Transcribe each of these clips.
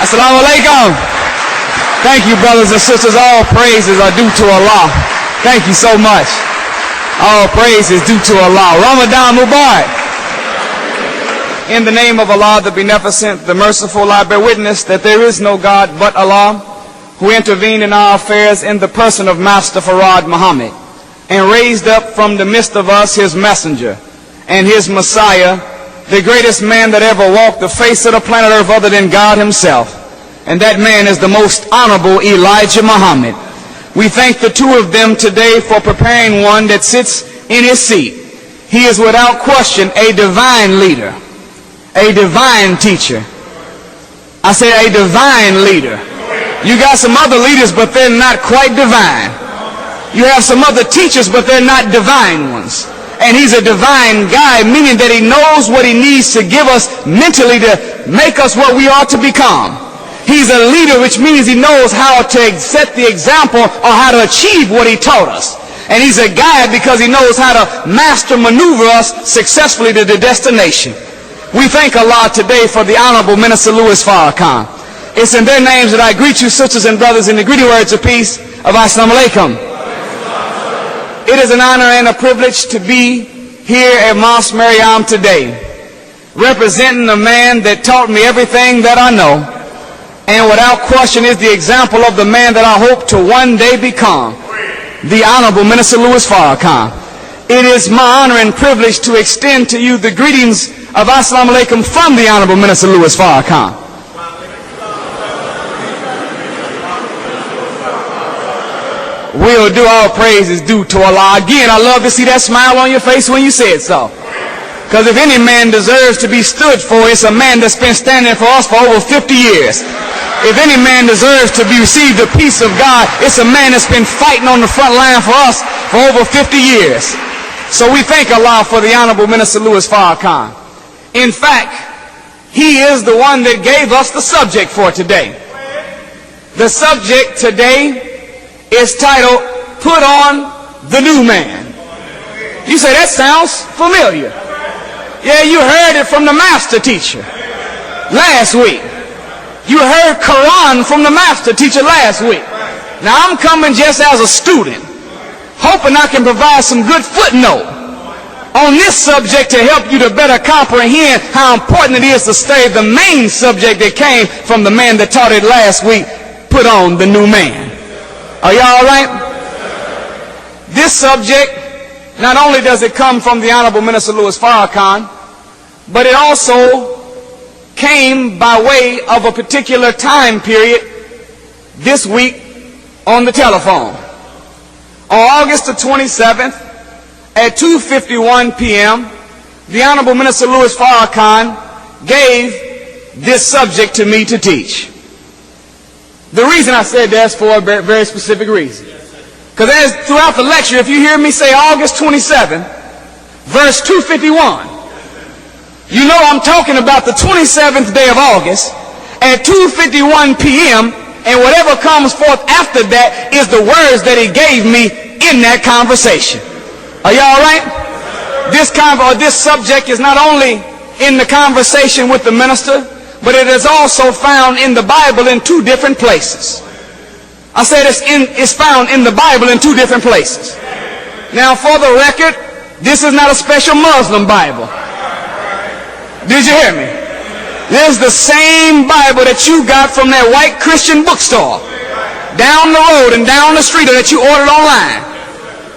Assalamu alaikum. Thank you, brothers and sisters. All praises are due to Allah. Thank you so much. All praise is due to Allah. Ramadan Mubarak. In the name of Allah, the Beneficent, the Merciful, I bear witness that there is no God but Allah, who intervened in our affairs in the person of Master Farad Muhammad, and raised up from the midst of us his messenger and his Messiah, the greatest man that ever walked the face of the planet Earth other than God himself. And that man is the most honorable Elijah Muhammad. We thank the two of them today for preparing one that sits in his seat. He is without question a divine leader, a divine teacher. I said a divine leader. You got some other leaders, but they're not quite divine. You have some other teachers, but they're not divine ones. And he's a divine guy, meaning that he knows what he needs to give us mentally to make us what we ought to become. He's a leader, which means he knows how to set the example or how to achieve what he taught us. And he's a guide because he knows how to master maneuver us successfully to the destination. We thank Allah today for the Honorable Minister Louis Farrakhan. It's in their names that I greet you, sisters and brothers, in the greeting words of peace of Assalamu alaikum. It is an honor and a privilege to be here at Mosque Maryam today, representing a man that taught me everything that I know, and without question is the example of the man that I hope to one day become, the Honorable Minister Louis Farrakhan. It is my honor and privilege to extend to you the greetings of Assalamu alaikum from the Honorable Minister Louis Farrakhan. We'll do all praises due to Allah. Again, I love to see that smile on your face when you said so. Because if any man deserves to be stood for, it's a man that's been standing for us for over 50 years. If any man deserves to be received the peace of God, it's a man that's been fighting on the front line for us for over 50 years. So we thank Allah for the Honorable Minister Louis Farrakhan. In fact, he is the one that gave us the subject for today. The subject today is titled, Put On the New Man. You say, that sounds familiar. Yeah, you heard it from the master teacher last week. You heard Quran from the master teacher last week. Now I'm coming just as a student, hoping I can provide some good footnote on this subject to help you to better comprehend how important it is to study the main subject that came from the man that taught it last week, put on the new man. Are y'all all right? This subject, not only does it come from the Honorable Minister Louis Farrakhan, but it also came by way of a particular time period this week on the telephone. On August the 27th at 2:51 p.m., the Honorable Minister Louis Farrakhan gave this subject to me to teach. The reason I said that's for a very specific reason. Because throughout the lecture, if you hear me say August 27, verse 251, you know I'm talking about the 27th day of August at 2:51 p.m., and whatever comes forth after that is the words that he gave me in that conversation. Are y'all all right? This subject is not only in the conversation with the minister, but it is also found in the Bible in two different places. I said it's found in the Bible in two different places. Now, for the record, this is not a special Muslim Bible. Did you hear me? This is the same Bible that you got from that white Christian bookstore down the road and down the street, or that you ordered online.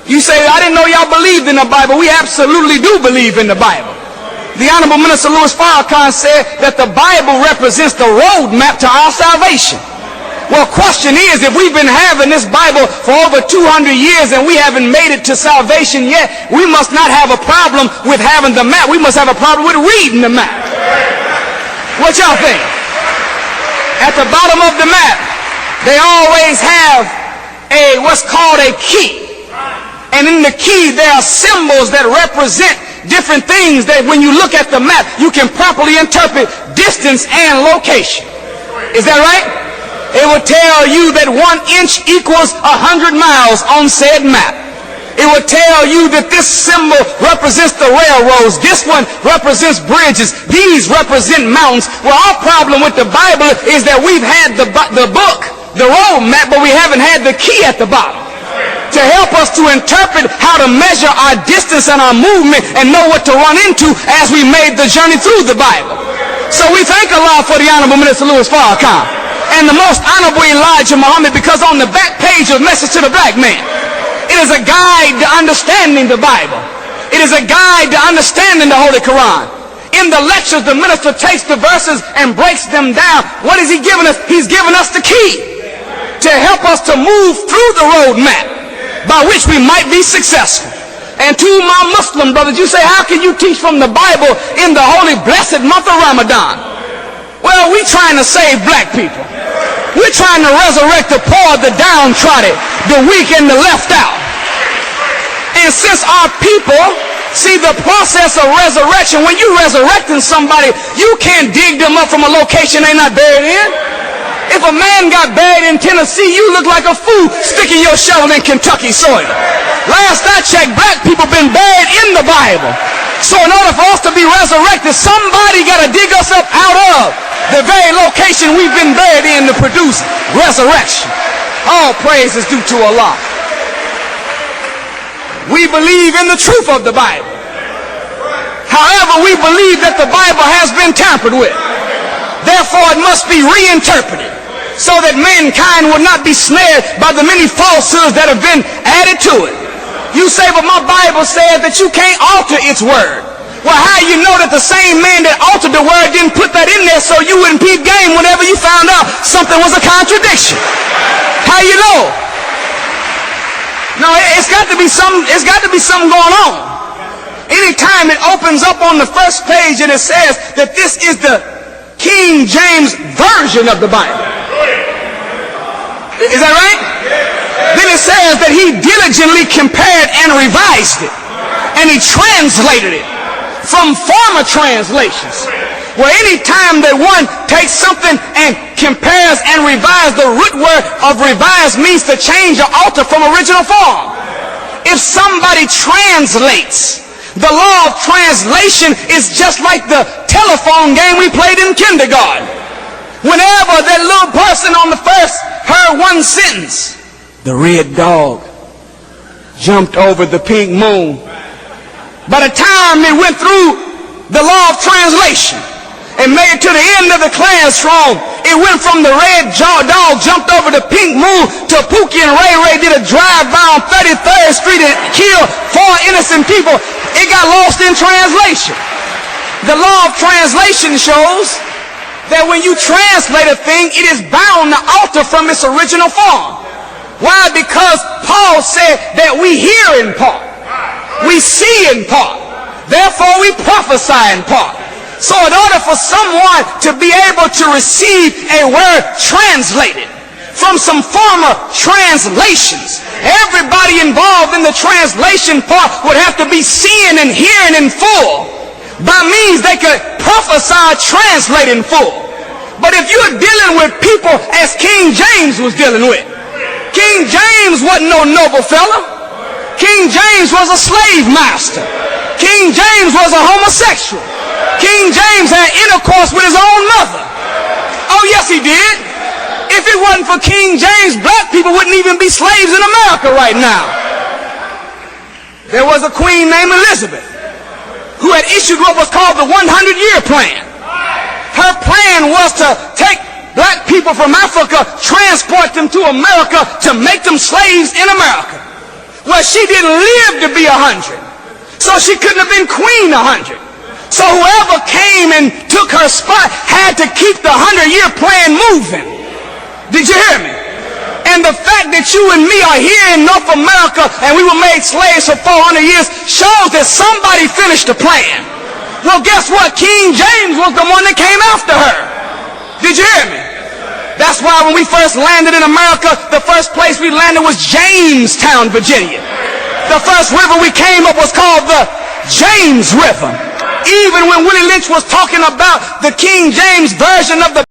You say, I didn't know y'all believed in the Bible. We absolutely do believe in the Bible. The Honorable Minister Louis Farrakhan said that the Bible represents the roadmap to our salvation. Well, question is, if we've been having this Bible for over 200 years and we haven't made it to salvation yet, we must not have a problem with having the map. We must have a problem with reading the map. What y'all think? At the bottom of the map, they always have what's called a key. And in the key, there are symbols that represent different things that when you look at the map, you can properly interpret distance and location. Is that right? It will tell you that 1 inch equals 100 miles on said map. It will tell you that this symbol represents the railroads. This one represents bridges. These represent mountains. Well, our problem with the Bible is that we've had the book, the road map, but we haven't had the key at the bottom to help us to interpret how to measure our distance and our movement and know what to run into as we made the journey through the Bible. So we thank Allah for the Honorable Minister Louis Farrakhan and the Most Honorable Elijah Muhammad, because on the back page of Message to the Black Man, it is a guide to understanding the Bible. It is a guide to understanding the Holy Quran. In the lectures, the minister takes the verses and breaks them down. What is he giving us? He's giving us the key to help us to move through the road map by which we might be successful. And to my Muslim brothers, you say, how can you teach from the Bible in the holy blessed month of Ramadan? Well, we're trying to save black people. We're trying to resurrect the poor, the downtrodden, the weak, and the left out. And since our people see the process of resurrection, when you're resurrecting somebody, you can't dig them up from a location they're not buried in. If a man got buried in Tennessee, you look like a fool sticking your shovel in Kentucky soil. Last I checked, black people been buried in the Bible. So in order for us to be resurrected, somebody got to dig us up out of the very location we've been buried in to produce resurrection. All praise is due to Allah. We believe in the truth of the Bible. However, we believe that the Bible has been tampered with. Therefore, it must be reinterpreted so that mankind will not be snared by the many falsehoods that have been added to it. You say, but my Bible says that you can't alter its word. Well, how you know that the same man that altered the word didn't put that in there so you wouldn't peep game whenever you found out something was a contradiction? How you know? No, it's got to be something going on. Anytime it opens up on the first page and it says that this is the King James Version of the Bible. Is that right? Then it says that he diligently compared and revised it. And he translated it from former translations. Well, any time that one takes something and compares and revises, the root word of revise means to change or alter from original form. If somebody translates, the law of translation is just like the telephone game we played in kindergarten. Whenever that little person on the first heard one sentence, the red dog jumped over the pink moon. By the time it went through the law of translation and made it to the end of the classroom, it went from the red dog jumped over the pink moon to Pookie and Ray Ray did a drive-by on 33rd Street and killed 4 innocent people. It got lost in translation. The law of translation shows that when you translate a thing, it is bound to alter from its original form. Why? Because Paul said that we hear in part, we see in part, therefore we prophesy in part. So in order for someone to be able to receive a word translated from some former translations, everybody involved in the translation part would have to be seeing and hearing in full. By means they could prophesy, translate in full. But if you're dealing with people as King James was dealing with, King James wasn't no noble fella. King James was a slave master. King James was a homosexual. King James had intercourse with his own mother. Oh yes, he did. If it wasn't for King James, black people wouldn't even be slaves in America right now. There was a queen named Elizabeth who had issued what was called the 100-year plan. Her plan was to take black people from Africa, transport them to America to make them slaves in America. Well, she didn't live to be 100, so she couldn't have been queen 100. So whoever came and took her spot had to keep the 100-year plan moving. Did you hear me? And the fact that you and me are here in North America and we were made slaves for 400 years shows that somebody finished the plan. Well, guess what? King James was the one that came after her. Did you hear me? That's why when we first landed in America, the first place we landed was Jamestown, Virginia. The first river we came up was called the James River. Even when Willie Lynch was talking about the King James version of the